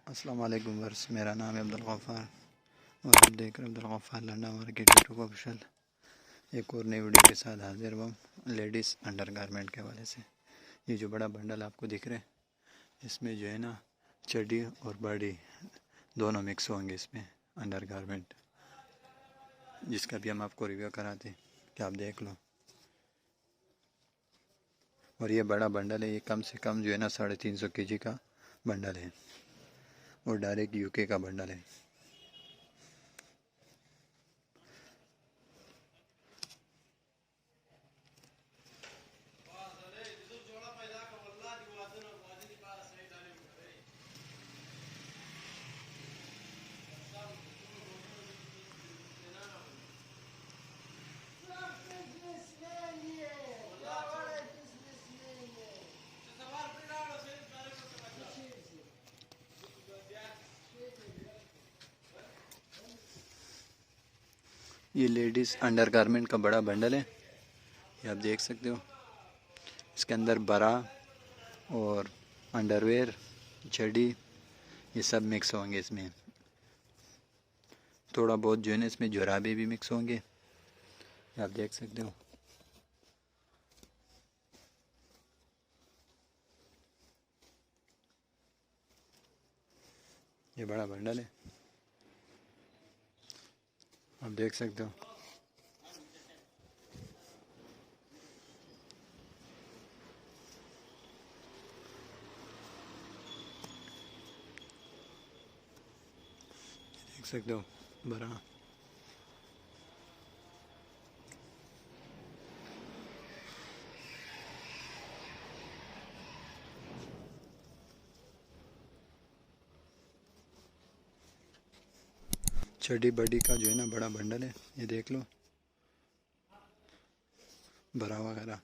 अस्सलाम वालेकुम वर्स, मेरा नाम है अब्दुल गफ़ार और आप देख रहे हैं Abdul Gaffar Landa market YouTube official. एक और नई वीडियो के साथ हाजिर हुआ लेडीज़ अंडर गारमेंट के हवाले से। ये जो बड़ा बंडल आपको दिख रहा है, इसमें जो है ना चड्डी और बॉडी दोनों मिक्स होंगे इसमें अंडर गारमेंट, जिसका भी हम आपको रिव्यू कराते हैं कि आप देख लो। और ये बड़ा बंडल है, ये कम से कम जो है ना 350 kg का बंडल है और डायरेक्ट यूके का बंडल है। ये लेडीज़ अंडर गारमेंट का बड़ा बंडल है, ये आप देख सकते हो। इसके अंदर बरा और अंडरवेयर, चड्डी, ये सब मिक्स होंगे इसमें। थोड़ा बहुत जो है ना इसमें जुराबे भी मिक्स होंगे, ये आप देख सकते हो। ये बड़ा बंडल है, आप देख सकते हो। देख सकते हो बरा। चड्डी बडी का जो है ना बड़ा बंडल है, ये देख लो, बरा वगैरह।